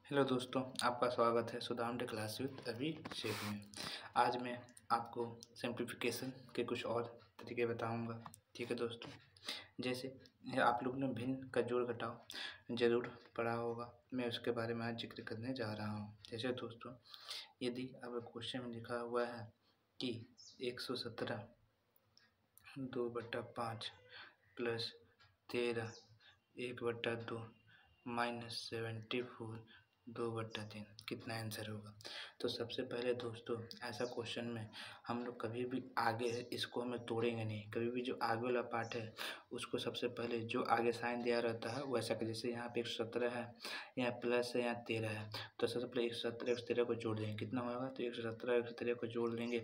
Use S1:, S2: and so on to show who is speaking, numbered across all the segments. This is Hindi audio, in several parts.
S1: हेलो दोस्तों, आपका स्वागत है सुदाम डे क्लास विद अभिषेक में। आज मैं आपको सिंप्लीफिकेशन के कुछ और तरीके बताऊंगा। ठीक है दोस्तों, जैसे आप लोग ने भिन्न का जोड़ घटाव ज़रूर पढ़ा होगा, मैं उसके बारे में आज जिक्र करने जा रहा हूँ। जैसे दोस्तों, यदि अब क्वेश्चन में लिखा हुआ है कि 117 2/5 प्लस 13 1/2 माइनस 74 2/3 कितना आंसर होगा। तो सबसे पहले दोस्तों, ऐसा क्वेश्चन में हम लोग कभी भी आगे इसको हमें तोड़ेंगे नहीं। कभी भी जो आगे वाला पार्ट है उसको सबसे पहले जो आगे साइन दिया रहता है वैसा कर, जैसे यहाँ पे 117 है, यहाँ प्लस है, यहाँ 13 है, तो सबसे पहले 117 113 को जोड़ देंगे। कितना होगा, तो 117 113 को जोड़ देंगे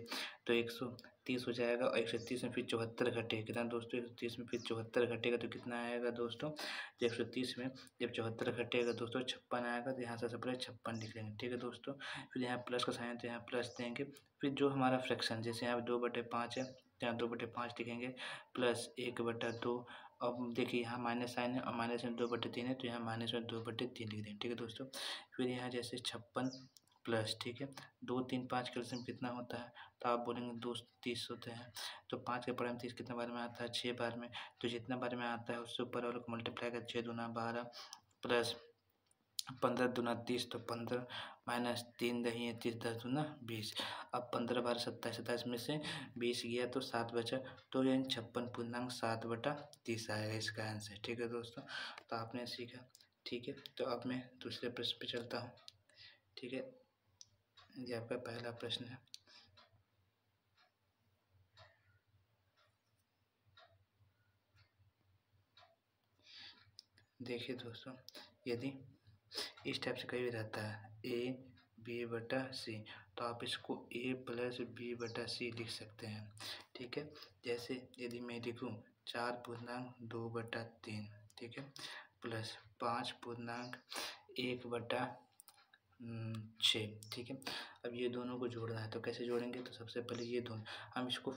S1: तो 130 हो जाएगा। और 130 में फिर 74 घटेगा। कितना दोस्तों, 130 में फिर 74 घटेगा तो कितना आएगा दोस्तों, तो 130 में जब 74 घटेगा दोस्तों 56 आएगा। तो यहाँ से सबसे पहले 56 लिख लेंगे। ठीक है दोस्तों, फिर यहाँ प्लस का साइन है तो यहाँ प्लस देंगे। फिर जो हमारा फ्रैक्शन, जैसे यहाँ 2/5 है तो यहाँ 2/5 लिखेंगे, प्लस 1/2। अब देखिए यहाँ माइनस साइन है और माइनस में 2/3 है तो यहाँ माइनस में 2/3 लिख देंगे। ठीक है दोस्तों, फिर यहाँ जैसे 56 प्लस, ठीक है, 2 3 5 का एलसीएम कितना होता है, तो आप बोलेंगे 2 30 होते हैं। तो 5 के पढ़े में 30 कितने बार में आता है, 6 बार में। तो जितना बार में आता है उससे ऊपर वाले को मल्टीप्लाई कर, 6 दूना 12 प्लस 15 दूना 30, तो 15 माइनस 3 दही है 30, 10 दूना 20। अब 15 बार 27, 27 में से 20 गया तो 7 बचा, तो यानी 56.7/30 आएगा इसका आंसर। ठीक है दोस्तों, तो आपने सीखा। ठीक है, तो अब मैं दूसरे प्रश्न पे चलता हूँ। ठीक है, ये आपका पहला प्रश्न है। देखिए दोस्तों, यदि इस टाइप से कहीं भी रहता है AB/C, तो आप इसको A+B/C लिख सकते हैं। ठीक है, जैसे यदि मैं लिखूँ 4/2/3, ठीक है, प्लस 5/1/6, ठीक है। अब ये दोनों को जोड़ना है तो कैसे जोड़ेंगे, तो सबसे पहले ये दोनों हम इसको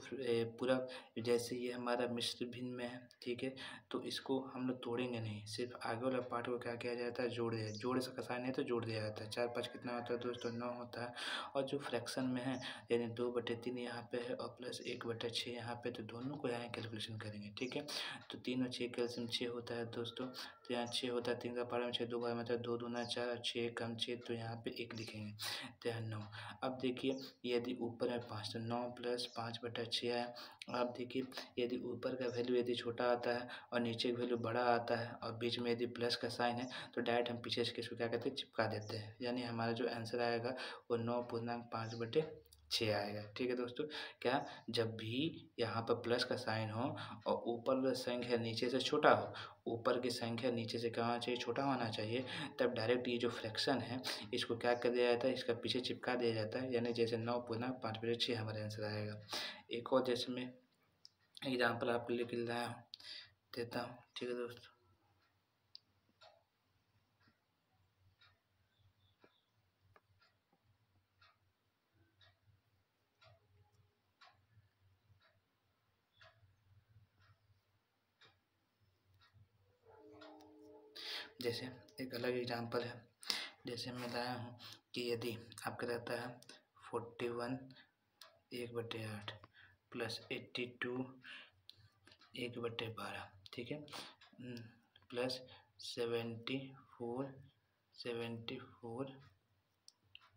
S1: पूरा, जैसे ये हमारा मिश्र भिन्न में है, ठीक है, तो इसको हम लोग तोड़ेंगे नहीं, सिर्फ आगे वाला पार्ट को क्या किया जाता है, जोड़ से कसाई नहीं तो जोड़ दिया जाता है। 4 5 कितना होता है दोस्तों, 9 होता है। और जो फ्रैक्शन में है यानी 2/3 यहाँ पे है और प्लस 1/6 यहाँ पे, तो दोनों को यहाँ कैलकुलेशन करेंगे। ठीक है, तो 3 और 6 कैल्सियम 6 होता है दोस्तों, तो यहाँ 6 होता है, 3 का पारा में 6, 2 बार में 2 दूना 4 और 6 कम 6, तो यहाँ पे 1 लिखेंगे, तो यहाँ 9। अब देखिए यदि ऊपर है 5 तो 9 प्लस 5/6 है। अब देखिए यदि ऊपर का वैल्यू यदि छोटा आता है और नीचे का वैल्यू बड़ा आता है और बीच में यदि प्लस का साइन है तो डायरेक्ट हम पीछे से इसको क्या कहते हैं, चिपका देते हैं। यानी हमारा जो आंसर आएगा वो 9.5/6 आएगा। ठीक है दोस्तों, क्या जब भी यहाँ पर प्लस का साइन हो और ऊपर संख्या नीचे से छोटा हो, ऊपर की संख्या नीचे से क्या होना चाहिए, छोटा होना चाहिए, तब डायरेक्ट ये जो फ्रैक्शन है इसको क्या कर दिया जाता है, इसका पीछे चिपका दिया जाता है। यानी जैसे 9.5/6 हमारा आंसर आएगा। एक और जैसे मैं एग्जाम्पल आपके लिए देता हूँ। ठीक है दोस्तों, जैसे एक अलग एग्जाम्पल है। जैसे मैं लाया हूँ कि यदि आपका रहता है 41 1/8 प्लस 82 1/12, ठीक है, प्लस 74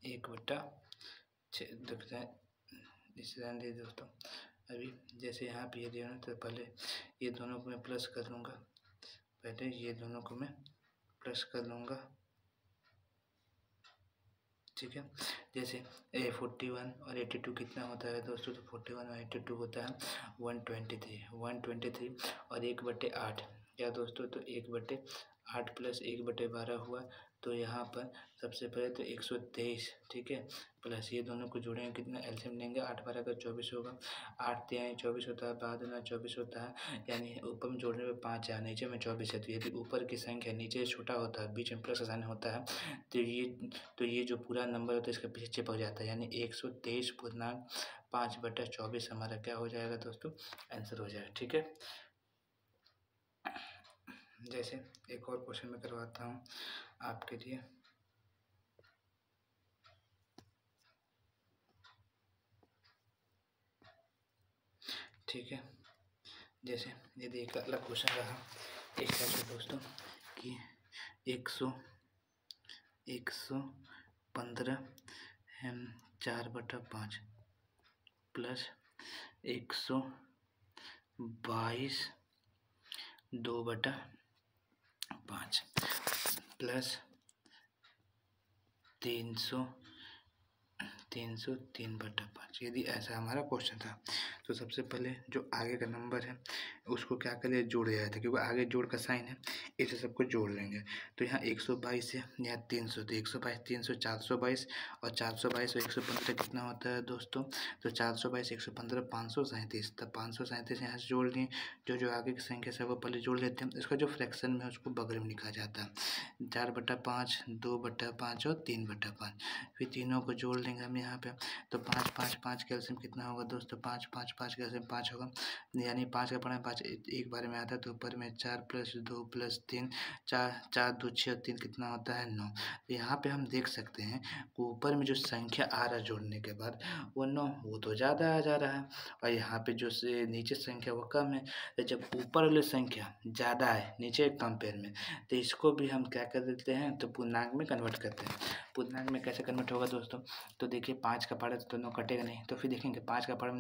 S1: 1/6 देखते हैं। इसे ध्यान दीजिए दोस्तों, अभी जैसे यहाँ पे ये देना तो पहले ये दोनों को मैं प्लस कर लूँगा, पहले ये दोनों को मैं प्लस कर लूँगा। ठीक है, जैसे 41 और 82 कितना होता है दोस्तों, तो 41 और 82 होता है 123 और 1/8 क्या दोस्तों, तो 1/8 प्लस 1/12 हुआ, तो यहाँ पर सबसे पहले तो 123, ठीक है, प्लस ये दोनों को जोड़ेंगे, कितना एलसीएम लेंगे, 8 12 का 24 होगा, 8 यानी 24 होता है, बाद में 24 होता है, यानी ऊपर में जोड़ने में 5 है, नीचे में 24 है। तो यदि ऊपर की संख्या नीचे से छोटा होता है, बीच में प्लस का साइन होता है, तो ये जो पूरा नंबर होता है इसका पीछे चिपक जाता है, यानी 123.5/24 हमारा क्या हो जाएगा दोस्तों, आंसर हो जाएगा। ठीक है, जैसे एक और क्वेश्चन मैं करवाता हूँ आपके लिए। ठीक है। जैसे यदि एक अगला क्वेश्चन रहा इस टाइप से दोस्तों कि 115 4/5 प्लस 122 2/5 प्लस 300 303/5। यदि ऐसा हमारा क्वेश्चन था तो सबसे पहले जो आगे का नंबर है उसको क्या करें, जोड़ दिया जाता है, क्योंकि आगे जोड़ का साइन है, इसे सबको जोड़ लेंगे। तो यहाँ 122 है, यहाँ 300, तो 122 300 422 और 422 और 115 कितना होता है दोस्तों, तो 422 115 537। तब 537 यहाँ से जोड़ लिए, जो आगे की संख्या है वो पहले जोड़ लेते हैं। इसका जो फ्रैक्शन में उसको बगल में लिखा जाता है 4/5 2/5 और 3/5। फिर तीनों को जोड़ लेंगे हम यहाँ पे, तो 5 5 5 का एलसीएम कितना होगा दोस्तों, 5 5 5 का एलसीएम 5 होगा, यानी 5 का पढ़ा 5 एक बार में आता है, तो ऊपर में 4 + 2 + 3 4 2 6 और 3 कितना होता है 9। तो यहाँ पे हम देख सकते हैं कि ऊपर में जो संख्या आ रहा है जोड़ने के बाद वो 9, वो तो ज़्यादा आ जा रहा है, और यहाँ पे जो से नीचे संख्या वो कम है। तो जब ऊपर वाली संख्या ज़्यादा है नीचे कंपेयर में, तो इसको भी हम क्या कर देते हैं, तो पूर्णांक में कन्वर्ट करते हैं। पूर्णांक में कैसे कन्वर्ट होगा दोस्तों, तो देखिए 5 का पढ़ा तो 9 कटेगा नहीं, तो फिर देखेंगे 5 का पढ़ा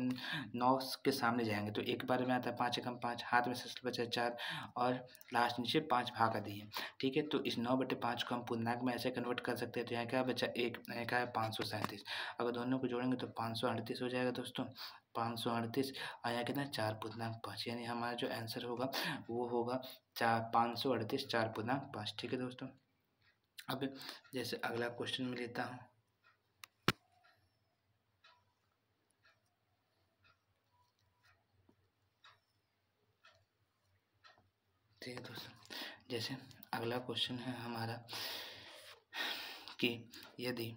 S1: 9 के सामने जाएंगे, तो एक बार में आता है 5 एकम 5, हाथ में से बचा 4 और लास्ट नीचे 5 भागा दिए। ठीक है, तो इस 9/5 को हम पूर्णांक में ऐसे कन्वर्ट कर सकते हैं। तो यहाँ क्या बचा, एक का है 537। अगर दोनों को जोड़ेंगे तो 538 हो जाएगा दोस्तों, 538 आया कितना 4/5, यानी हमारा जो आंसर होगा वो होगा 538 4/5। ठीक है दोस्तों। अब जैसे अगला क्वेश्चन में लेता हूँ, ठीक है दोस्तों। जैसे अगला क्वेश्चन है हमारा कि यदि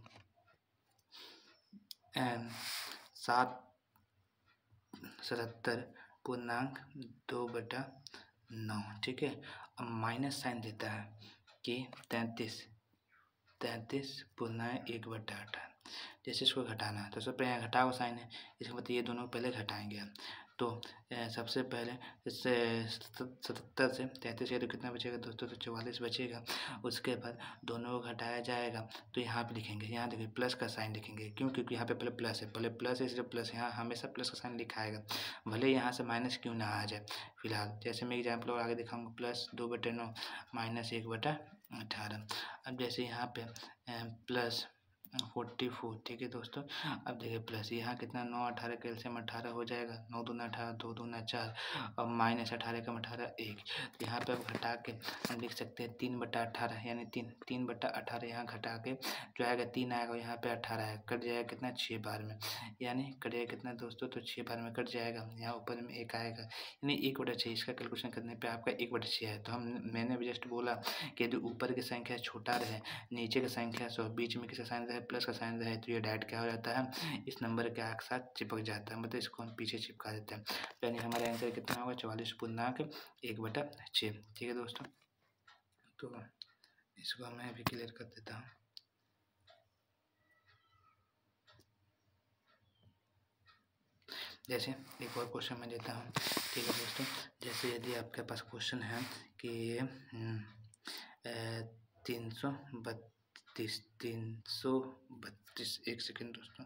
S1: 77.2/9, ठीक है, अब माइनस साइन देता है कि 33.1/18। जैसे इसको घटाना है तो सबसे पहले घटाओ साइन है, इसका मतलब ये दोनों पहले घटाएंगे हम। तो सबसे पहले इससे 77 से 33 तो कितना बचेगा दोस्तों, तो 44 बचेगा। उसके बाद दोनों को घटाया जाएगा, तो यहाँ पे लिखेंगे, यहाँ देखिए प्लस का साइन लिखेंगे, क्यों, क्योंकि यहाँ पे पहले प्लस है, पहले प्लस है इसलिए प्लस, यहाँ हमेशा प्लस का साइन लिखा आएगा, भले यहाँ से माइनस क्यों ना आ जाए। फिलहाल जैसे मैं एग्जाम्पल और आगे दिखाऊंगा, प्लस 2/9 माइनस 1/18। अब जैसे यहाँ पे प्लस 44, ठीक है दोस्तों। अब देखिए प्लस यहाँ कितना 9 18 का एलसीएम 18 हो जाएगा, 9 दूना 18 2 दूना 4 और माइनस 18 का 18 1। यहाँ पे अब घटा के हम लिख सकते हैं 3/18, यानी 3/18 यहाँ घटा के जो आएगा 3 आएगा, यहाँ पे 18 है, कट जाएगा कितना 6 बार में, यानी कट जाएगा कितना दोस्तों, तो 6 बार में कट जाएगा। यहाँ ऊपर में 1 आएगा, यानी 1/6। इसका कैलकुलेशन करने पर आपका 1/6 है। तो मैंने भी जस्ट बोला कि यदि ऊपर की संख्या छोटा रहे, नीचे की संख्या सो बीच में किसका साइन रहे, प्लस का साइन रहे, तो ये डायरेक्ट क्या हो जाता है, इस नंबर के साथ चिपक जाता है, मतलब इसको हम पीछे चिपका देते हैं। यानी हमारा आंसर कितना होगा 44.1/6। ठीक है दोस्तों, तो इसको मैं भी क्लियर कर देता हूँ। जैसे एक और क्वेश्चन मैं देता हूँ, ठीक है दोस्तों। जैसे यदि आपके पास क्वेश्चन है कि 332, एक सेकेंड दोस्तों,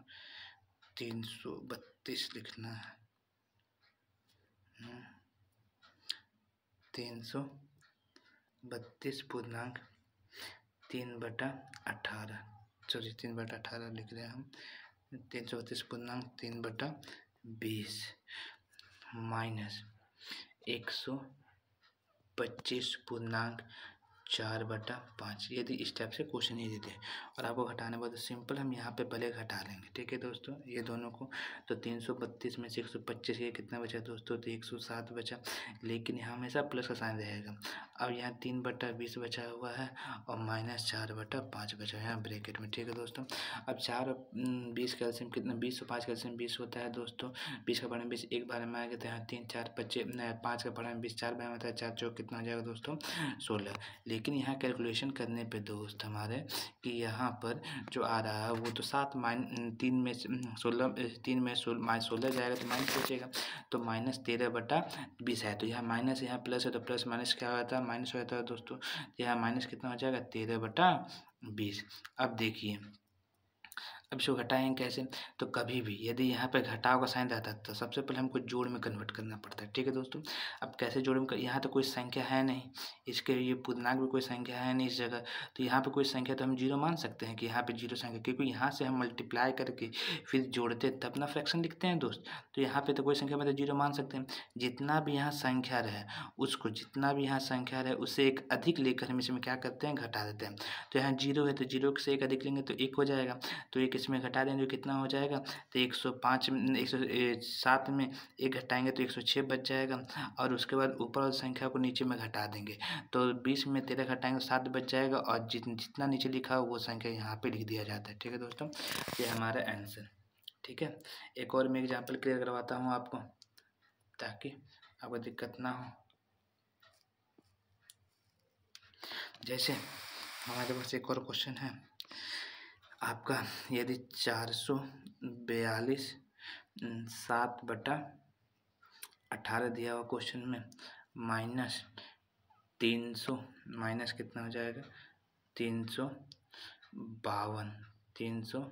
S1: 332 लिखना है, 332.3/18, सॉरी 3/18 लिख रहे हैं हम, 332.3/20 माइनस 125.4/5। यदि इस टाइप से क्वेश्चन ही देते हैं और आपको घटाने बाद सिंपल हम यहाँ पे पहले घटा लेंगे। ठीक है दोस्तों, ये दोनों को, तो 332 में से 125 ये कितना बचा दोस्तों, तो 107 बचा, लेकिन यहाँ हमेशा प्लस का साइन रहेगा। अब यहाँ 3/20 बचा हुआ है और माइनस 4/5 बचा है यहाँ ब्रैकेट में। ठीक है दोस्तों, अब 4 और 20 का एलसीएम कितना, 20 और 5 का एलसीएम 20 होता है दोस्तों। 20 का पढ़ा में 20 एक बार में आएगा, तो यहाँ 3 4 25, 5 का पढ़ा में 20 4 बार में आता है, 4 चौक कितना हो जाएगा दोस्तों 16। लेकिन यहाँ कैलकुलेशन करने पे दोस्त हमारे कि यहाँ पर जो आ रहा है वो तो 7 3 में 16 3 में 16 जाएगा तो माइनस बचेगा, तो -13/20 है। तो यहाँ माइनस यहाँ प्लस है तो प्लस माइनस क्या होता है, माइनस हो जाता है दोस्तों। यहाँ माइनस कितना हो जाएगा, 13/20। अब देखिए अब इसको घटाएंगे कैसे, तो कभी भी यदि यहाँ पे घटाव का साइन रहता है तो सबसे पहले हमको जोड़ में कन्वर्ट करना पड़ता है। ठीक है दोस्तों, अब कैसे जोड़ में यहाँ तो कोई संख्या है नहीं, इसके ये पूर्णांक में कोई संख्या है नहीं इस जगह, तो यहाँ पे कोई संख्या तो हम जीरो मान सकते हैं कि यहाँ पे जीरो संख्या, क्योंकि यहाँ से हम मल्टीप्लाई करके फिर जोड़ते तब ना फ्रैक्शन लिखते हैं दोस्त। तो यहाँ पे तो कोई संख्या मतलब जीरो मान सकते हैं। जितना भी यहाँ संख्या रहे उसको, जितना भी यहाँ संख्या रहे उससे एक अधिक लेकर हम इसमें क्या करते हैं, घटा देते हैं। तो यहाँ जीरो है तो जीरो से एक अधिक लेंगे तो एक हो जाएगा, तो एक इसमें घटा देंगे तो कितना हो जाएगा, तो 105 107 में एक घटाएंगे तो 106 बच जाएगा, और उसके बाद ऊपर वाली संख्या को नीचे में घटा देंगे तो 20 में 13 घटाएंगे तो 7 बच जाएगा, और जितना नीचे लिखा हो वो संख्या यहाँ पे लिख दिया जाता है। ठीक है दोस्तों, ये हमारा आंसर। ठीक है, एक और मैं एग्जाम्पल क्लियर करवाता हूँ आपको ताकि आपको दिक्कत ना हो। जैसे हमारे पास एक और क्वेश्चन है आपका, यदि 442 7/18 दिया हुआ क्वेश्चन में -300 माइनस कितना हो जाएगा, 352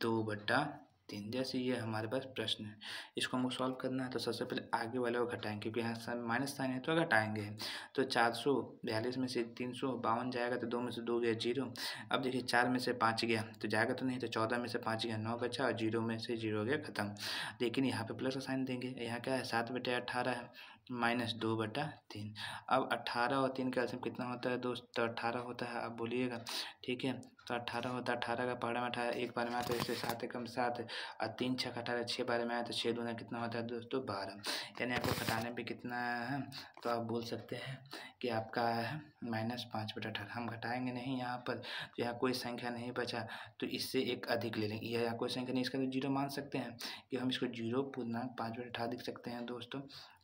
S1: 2/3, जैसे ये हमारे पास प्रश्न है, इसको हमको सॉल्व करना है। तो सबसे पहले आगे वाले को घटाएंगे क्योंकि यहाँ माइनस साइन है तो घटाएंगे। तो 442 में से 352 जाएगा तो 2 में से 2 गया 0। अब देखिए 4 में से 5 गया तो जाएगा तो नहीं, तो 14 में से 5 गया 9 बचा, और 0 में से 0 गया खत्म। लेकिन यहाँ पे प्लस का साइन देंगे, यहाँ क्या है 7/18 है -2/3। अब 18 और 3 का एलसीएम कितना होता है दोस्त, तो 18 होता है। अब बोलिएगा ठीक है, तो 18 होता है, 18 का पहाड़ा में 18 एक बार में आता है, इससे 7 एकम 7 और 3 छः 18, 6 बार में आया तो 6 दूना कितना होता है दोस्तों 12। यानी आपको घटाने पे कितना है, तो आप बोल सकते हैं कि आपका है -5/18। हम घटाएंगे नहीं यहाँ पर, तो यहाँ कोई संख्या नहीं बचा तो इससे एक अधिक ले लेंगे, यहाँ कोई संख्या नहीं, इसका तो जीरो मान सकते हैं कि हम इसको 0.5/18 लिख सकते हैं दोस्तों।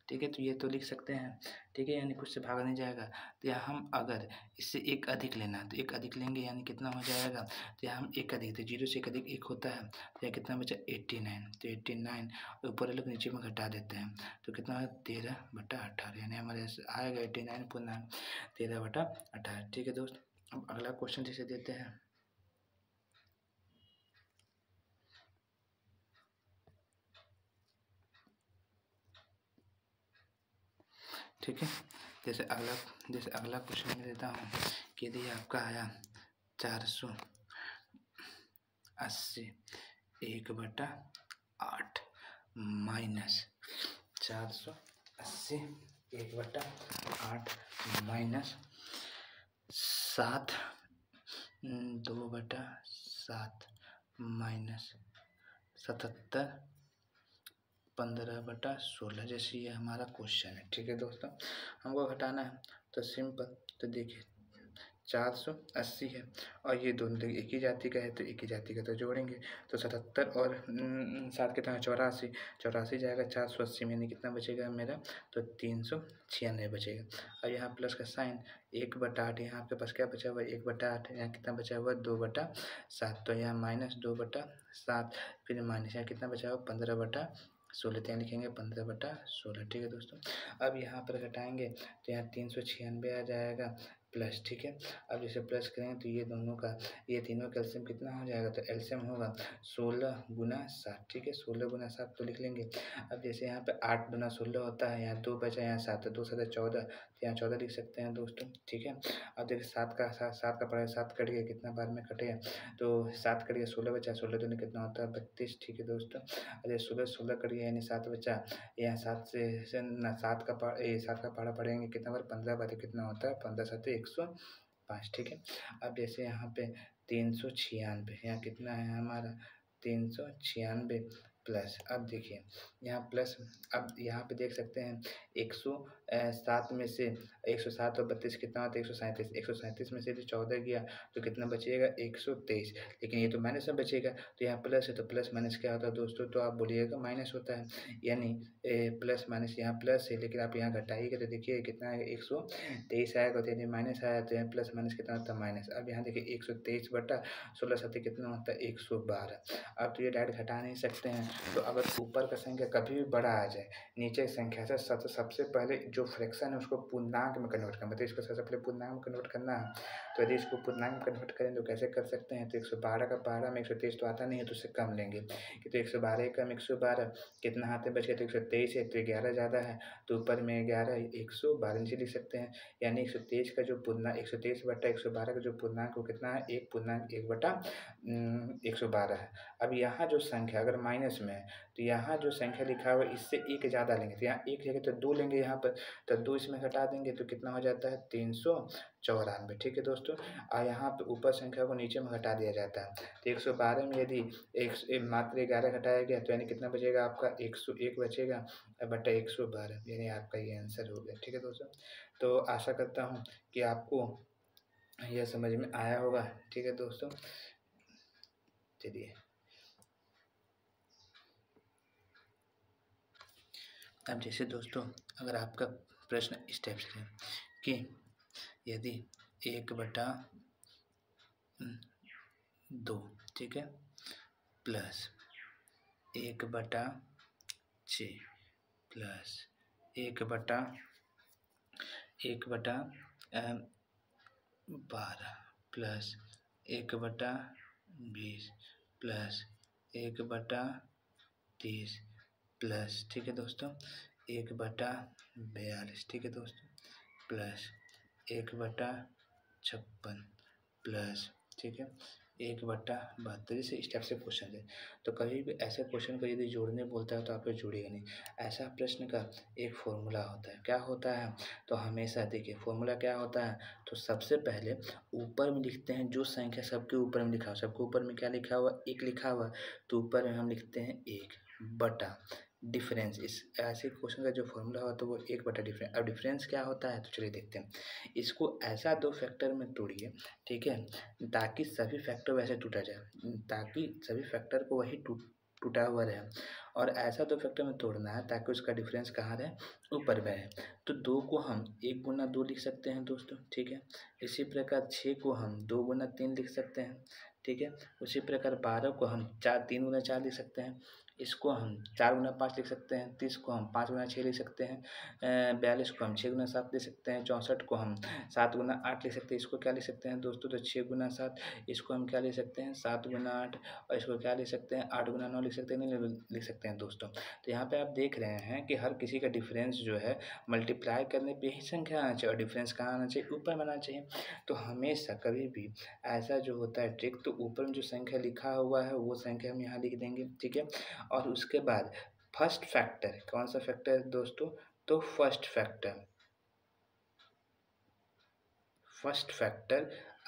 S1: ठीक है, तो ये तो लिख सकते हैं। ठीक है, यानी कुछ से भागा नहीं जाएगा। तो यहाँ हम अगर इससे एक अधिक लेना है तो एक अधिक लेंगे, यानी कितना हो जाएगा, तो यहाँ हम एक अधिक, तो 0 से एक अधिक 1 होता है, तो यहाँ कितना बचा 89, तो 89 ऊपर लोग नीचे में घटा देते हैं तो कितना है 13/18, यानी हमारे आएगा 89.13/18। ठीक है दोस्त, अब अगला क्वेश्चन जैसे देते हैं। ठीक है, जैसे अगला क्वेश्चन मैं देता हूँ कि यदि आपका आया 480 1/8 माइनस 480 1/8 माइनस 7 2/7 माइनस 77 15/16, जैसे ये हमारा क्वेश्चन है। ठीक है दोस्तों, हमको घटाना है तो सिंपल, तो देखिए 480 है और ये दोनों एक ही जाति का है तो एक ही जाति का तो जोड़ेंगे, तो 77 और 7 कितना है 84, 84 जाएगा 480 में, यानी कितना बचेगा मेरा, तो 396 बचेगा। और यहाँ प्लस का साइन 1/8, यहाँ आपके पास क्या बचा हुआ 1/8, यहाँ कितना बचा हुआ 2/7, तो यहाँ -2/7, फिर माइनस यहाँ कितना बचा हुआ 15/16, तो यहाँ लिखेंगे 15/16। ठीक है दोस्तों, अब यहाँ पर घटाएंगे तो यहाँ 396 आ जाएगा प्लस। ठीक है, अब जैसे प्लस करें तो ये दोनों का, ये तीनों का एलसीएम कितना हो जाएगा, तो एलसीएम होगा 16 × 7। ठीक है, 16 × 7 तो लिख लेंगे। अब जैसे यहाँ पे 8 × 16 होता है, यहाँ 2 बचा, यहाँ 7, 2 7 14, तो यहाँ 14 लिख सकते हैं दोस्तों। ठीक है, अब देखिए 7 का पड़ा 7 कट गया, कितना बार में कटेगा, तो 7 कट गया 16 बचा, 16 दूनी कितना होता है 32। ठीक है दोस्तों, अरे 16 कट गया यानी 7 बचा, यहाँ 7 से ना 7 का पहाड़ा पड़ेंगे कितना बार 15 बार, कितना होता है 15 7 105। ठीक है, अब जैसे यहाँ पे 396, यहाँ कितना है हमारा 396 प्लस। अब देखिए यहाँ प्लस, अब यहाँ पे देख सकते हैं 7 में से 107 और 32 कितना होता है? 137। 137 में से यदि 14 गया तो कितना बचेगा? 123। लेकिन ये तो माइनस में बचेगा, तो यहाँ प्लस है तो प्लस माइनस क्या होता है दोस्तों? तो आप बोलिएगा माइनस होता है, यानी प्लस माइनस यहाँ प्लस है, लेकिन आप यहाँ घटाइएगा तो देखिए कितना आएगा? 123 आएगा। तो यदि माइनस आया तो यहाँ प्लस माइनस कितना होता है? माइनस। अब यहाँ देखिए 123 बटा 16 सत्ते कितना होता है? 112। अब तो ये डायरेक्ट घटा नहीं सकते हैं, तो अगर ऊपर का संख्या कभी भी बड़ा आ जाए, नीचे की संख्या से सबसे पहले जो फ्रैक्शन है उसको पूर्णांक में कन्वर्ट करना, मतलब इसको सबसे पहले पूर्णांक में कन्वर्ट करना है। तो यदि इसको पूर्णांक में कन्वर्ट करें तो कैसे कर सकते हैं? तो 112 का 12 में 123 तो आता नहीं है, तो उससे कम लेंगे कि तो 112 कम 112 कितना हाथ में बच गया? तो 123 है, तो 11 ज़्यादा है, तो ऊपर में 11 112 नीचे लिख सकते हैं। यानी 123 का जो पूर्णांक 123 बटा 112 का जो पूर्णांक वो कितना है? 1 पूर्णांक 1 बटा 112 है। अब यहाँ जो संख्या अगर माइनस में है तो यहाँ जो संख्या लिखा हुआ है इससे एक ज़्यादा लेंगे, तो यहाँ एक जगह तो 2 लेंगे यहाँ पर, तो 2 इसमें घटा देंगे तो कितना हो जाता है? 394। ठीक है दोस्तों, और यहाँ पे ऊपर संख्या को नीचे में घटा दिया जाता है, तो 112 में यदि मात्र 11 घटाया गया तो यानी कितना बचेगा आपका? 101 बचेगा बटा 112, यानी आपका ये आंसर हो गया। ठीक है दोस्तों, तो आशा करता हूँ कि आपको यह समझ में आया होगा। ठीक है दोस्तों, चलिए अब जैसे दोस्तों अगर आपका प्रश्न इस टाइप से है कि यदि 1/2, ठीक है, plus 1/6 plus 1/12 plus 1/20 plus 1/30 plus, ठीक है दोस्तों, 1/42, ठीक है दोस्तों, प्लस 1/56 प्लस, ठीक है, 1/72। जैसे इस टाइप से क्वेश्चन है, तो कभी भी ऐसे क्वेश्चन को यदि जोड़ने बोलता है तो आप जोड़िएगा नहीं। ऐसा प्रश्न का एक फॉर्मूला होता है, क्या होता है? तो हमेशा देखिए फॉर्मूला क्या होता है, तो सबसे पहले ऊपर में लिखते हैं जो संख्या सबके ऊपर में लिखा हुआ, सबके ऊपर में क्या लिखा हुआ? 1 लिखा हुआ, तो ऊपर में हम लिखते हैं 1 बटा डिफरेंस। इस ऐसे क्वेश्चन का जो फॉर्मूला होता है वो 1 बटा डिफरेंस। अब डिफरेंस क्या होता है, तो चलिए देखते हैं। इसको ऐसा 2 फैक्टर में तोड़िए, ठीक है, ताकि सभी फैक्टर वैसे टूटा जाए, ताकि सभी फैक्टर को वही टूटा हुआ रहे, और ऐसा 2 फैक्टर में तोड़ना है ताकि उसका डिफरेंस कहाँ रहे? ऊपर में रहे। तो 2 को हम 1 गुना 2 लिख सकते हैं दोस्तों, ठीक है। इसी प्रकार 6 को हम 2 गुना 3 लिख सकते हैं, ठीक है। उसी प्रकार 12 को हम 3 गुना 4 लिख सकते हैं। इसको हम 4 गुना 5 लिख सकते हैं। 30 को हम 5 गुना 6 लिख सकते हैं। 42 को हम 6 गुना 7 लिख सकते हैं। 64 को हम 7 गुना 8 लिख सकते हैं। इसको क्या लिख सकते हैं दोस्तों? तो 6 गुना 7, इसको हम क्या लिख सकते हैं? 7 गुना 8, और इसको क्या लिख सकते हैं? 8 गुना 9 लिख सकते हैं, नहीं लिख सकते हैं दोस्तों। तो यहाँ पे आप देख रहे हैं कि हर किसी का डिफरेंस जो है मल्टीप्लाई करने पे ही संख्या आना चाहिए, और डिफरेंस कहाँ आना चाहिए? ऊपर में आना चाहिए। तो हमेशा कभी भी ऐसा जो होता है ट्रिक, तो ऊपर में जो संख्या लिखा हुआ है वो संख्या हम यहाँ लिख देंगे, ठीक है। और उसके बाद फर्स्ट फैक्टर, कौन सा फैक्टर है दोस्तों? तो first factor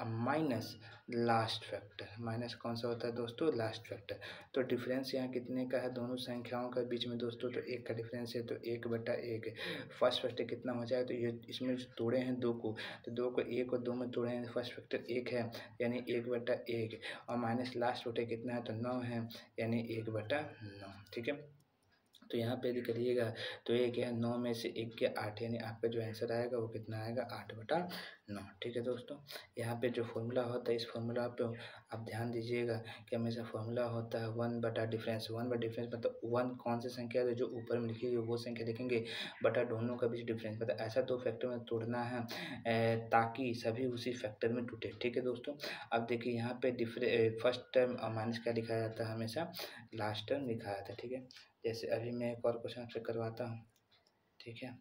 S1: minus last factor. Minus कौन सा होता है दोस्तों? Last factor. तो डिफरेंस यहाँ कितने का है दोनों संख्याओं का बीच में दोस्तों? तो 1 का डिफरेंस है, तो 1/1। फर्स्ट फैक्टर कितना हो जाए? तो ये इसमें जो तोड़े हैं 2 को, तो 2 को 1 और 2 में तोड़े हैं, फर्स्ट फैक्टर 1 है, यानी 1/1, और माइनस लास्ट फैक्टर कितना है? तो 9 है, यानी 1/9, ठीक है। तो यहाँ पे यदि करिएगा तो ये क्या है? 9 में से 1 के 8, यानी आपका जो आंसर आएगा वो कितना आएगा? 8/9, ठीक है दोस्तों। यहाँ पे जो फॉर्मूला होता है, इस फॉर्मूला पे आप ध्यान दीजिएगा कि हमेशा फॉर्मूला होता है 1 बटा डिफरेंस। 1 बटा डिफरेंस मतलब 1 कौन सी संख्या है? जो ऊपर में लिखी हुई वो संख्या लिखेंगे, बटा दोनों का बीच डिफरेंस, मतलब ऐसा 2 फैक्टर में तोड़ना है ताकि सभी उसी फैक्टर में टूटे, ठीक है दोस्तों। अब देखिए यहाँ पे फर्स्ट टर्म माइनस क्या लिखा जाता है? हमेशा लास्ट टर्म लिखा जाता है, ठीक है। जैसे अभी मैं एक और क्वेश्चन आपसे करवाता हूँ, ठीक है।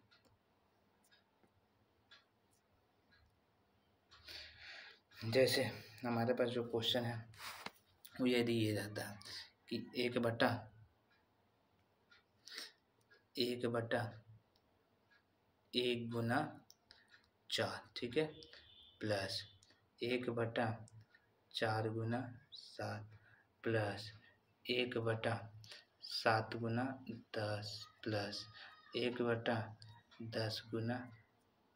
S1: जैसे हमारे पास जो क्वेश्चन है वो यदि ये रहता है कि 1/1 गुना 4, ठीक है, प्लस 1/4 गुना 7 प्लस 1/7 गुना 10 प्लस 1/10 10 गुना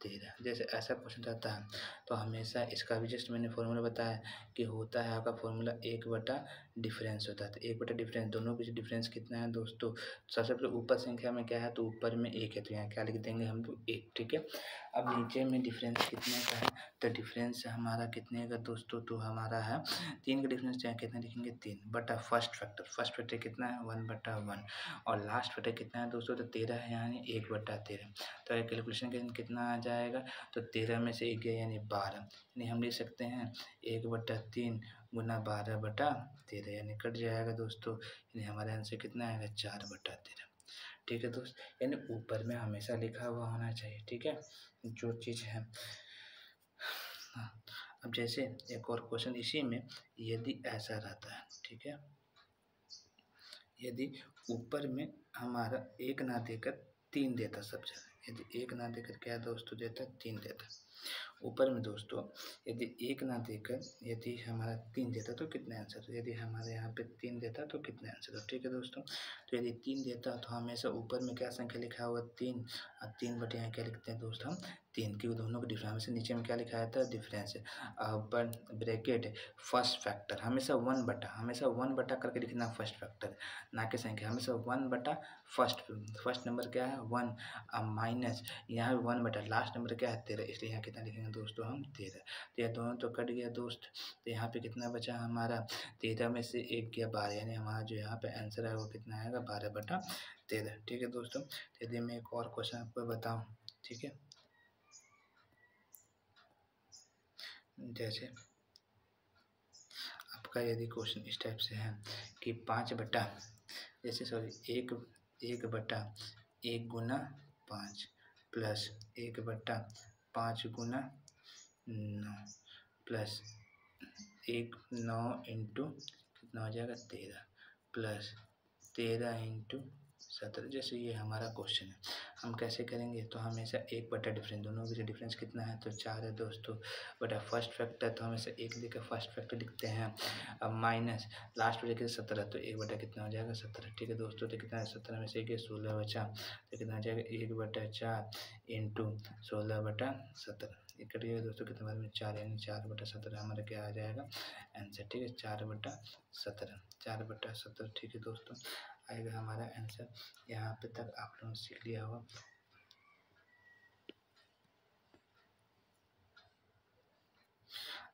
S1: 13। जैसे ऐसा क्वेश्चन रहता है तो हमेशा इसका भी जस्ट मैंने फॉर्मूला बताया कि होता है आपका फॉर्मूला 1/, डिफरेंस होता है। तो 1/, डिफरेंस, दोनों के डिफरेंस कितना है दोस्तों? सबसे पहले ऊपर संख्या में क्या है, तो ऊपर में 1 है, तो यहाँ क्या लिख देंगे हम लोग 1, ठीक है। अब नीचे में डिफरेंस कितने का है, तो डिफरेंस हमारा कितने का दोस्तों, तो हमारा है 3 का डिफरेंस, चाहे कितना लिखेंगे 3 बटा फर्स्ट फैक्टर कितना है 1/1, और लास्ट फैक्टर कितना है दोस्तों, तो 13 है, यानी 1/13। तो कैलकुलेशन कितना आ जाएगा, तो 13 में से 1 गया यानी 12, यानी हम लिख सकते हैं 1/3 गुना 12/13, यानी कट जाएगा दोस्तों, यानी हमारा आंसर कितना आएगा 4/13। ठीक है दोस्त, यानी ऊपर में हमेशा लिखा हुआ होना चाहिए, ठीक है, जो चीज़ है। हाँ, अब जैसे एक और क्वेश्चन इसी में, यदि ऐसा रहता है, ठीक है, यदि ऊपर में हमारा 1 ना देकर 3 देता सब जगह, यदि 1 ना देकर क्या दोस्तों देता, 3 देता, ऊपर में दोस्तों यदि 1 ना देकर यदि हमारा 3 देता तो कितने आंसर, तो यदि हमारे यहाँ पे 3 देता तो कितने आंसर हो, ठीक है दोस्तों। तो यदि 3 देता तो हमेशा ऊपर में क्या संख्या लिखा हुआ 3, और 3 बटे यहाँ क्या लिखते हैं दोस्त हम 3, क्योंकि दोनों का डिफरेंस से नीचे में क्या लिखा रहता है, डिफरेंस है, अपन ब्रैकेट फर्स्ट फैक्टर, हमेशा 1/, करके लिखना फर्स्ट फैक्टर, ना कि संख्या, हमेशा 1/, फर्स्ट नंबर क्या है 1, माइनस यहाँ भी 1/, लास्ट नंबर क्या है 13, इसलिए यहाँ कितना लिखेंगे दोस्तों हम 13। तो यह दोनों तो कट गया दोस्त, तो यहाँ पे कितना बचा हमारा 13 में से 1 गया 12, यानी हमारा जो यहाँ पे आंसर है वो कितना आएगा 12/13। ठीक है दोस्तों, यदि मैं एक और क्वेश्चन आपको बताऊँ, ठीक है, जैसे आपका यदि क्वेश्चन इस टाइप से है कि 5/, जैसे सॉरी 1/1 गुना 5 प्लस 1/5 गुना 9 प्लस 9 इंटू कितना हो जाएगा 13 प्लस 13 इंटू 17। जैसे ये हमारा क्वेश्चन है, हम कैसे करेंगे, तो हमेशा 1/, डिफरेंस, दोनों के डिफरेंस कितना है, तो 4 है दोस्तों, बटा फर्स्ट फैक्टर, तो हमेशा 1 लेकर फर्स्ट फैक्टर लिखते हैं, अब माइनस लास्ट में लेकर 17, तो 1/, कितना हो जाएगा 17। ठीक है दोस्तों, तो कितना है 17 में से 16 बचा, तो कितना हो जाएगा 1/4 इंटू 16/17, ये कटिएगा दोस्तों, कितना बार में 4, यानी 4/17 हमारा क्या आ जाएगा आंसर। ठीक है, 4/17। ठीक है दोस्तों, आएगा हमारा आंसर। यहाँ पे तक आप लोगों ने सीख लिया होगा।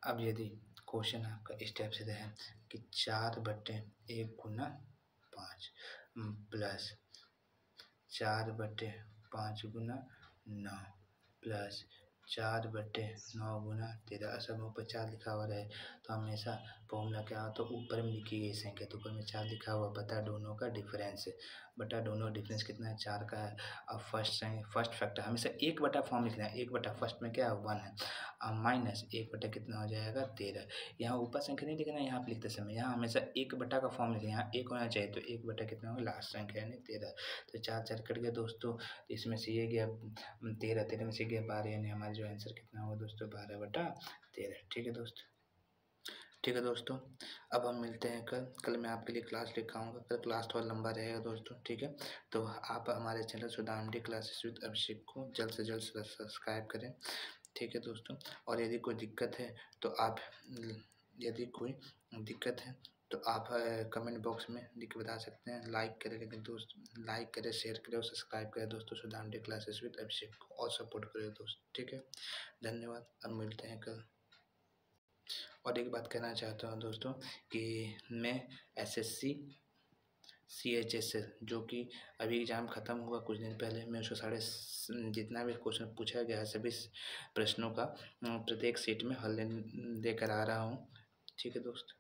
S1: अब यदि क्वेश्चन आपका इस टाइप से है कि 4/1 गुना 5 प्लस 4/5 गुना 9 प्लस 4/9 गुना 13, सब ऊपर 4 लिखा हुआ रहे तो हमेशा फॉर्मूला क्या हो, तो ऊपर में लिखी गई संख्या, तो ऊपर में 4 लिखा हुआ, बता दोनों का डिफरेंस है, बटा दोनों डिफरेंस कितना है 4 का है। अब फर्स्ट फैक्टर हमेशा 1/, फॉर्म लिखना है, 1/, फर्स्ट में क्या है 1 है, अब माइनस 1/, कितना हो जाएगा 13। यहाँ ऊपर संख्या नहीं लिखना, यहाँ पे लिखते समय यहाँ हमेशा 1/, का फॉर्म लिखना, यहाँ 1 होना चाहिए, तो 1/, कितना होगा लास्ट संख्या यानी 13। तो 4 कट गया दोस्तों, इसमें से ये गया 13 में से गया 12, यानी हमारा जो आंसर कितना होगा दोस्तों 12/13। ठीक है दोस्तों, ठीक है दोस्तों, अब हम मिलते हैं कल मैं आपके लिए क्लास लेकर आऊँगा, कल क्लास थोड़ा लंबा रहेगा दोस्तों। ठीक है, तो आप हमारे चैनल सुदाम क्लासेस विद अभिषेक को जल्द से जल्द सब्सक्राइब करें। ठीक है दोस्तों, और यदि कोई दिक्कत है तो आप कमेंट बॉक्स में लिख के बता सकते हैं। लाइक करें दोस्त, लाइक करें, शेयर करें और सब्सक्राइब करें दोस्तों सुदाम क्लासेस विद अभिषेक को, और सपोर्ट करें दोस्त। ठीक है, धन्यवाद, अब मिलते हैं कल। और एक बात कहना चाहता हूँ दोस्तों कि मैं SSC CHSL जो कि अभी एग्ज़ाम ख़त्म हुआ कुछ दिन पहले, मैं उसको जितना भी क्वेश्चन पूछा गया है सभी प्रश्नों का प्रत्येक सेट में हल लेकर आ रहा हूँ। ठीक है दोस्त।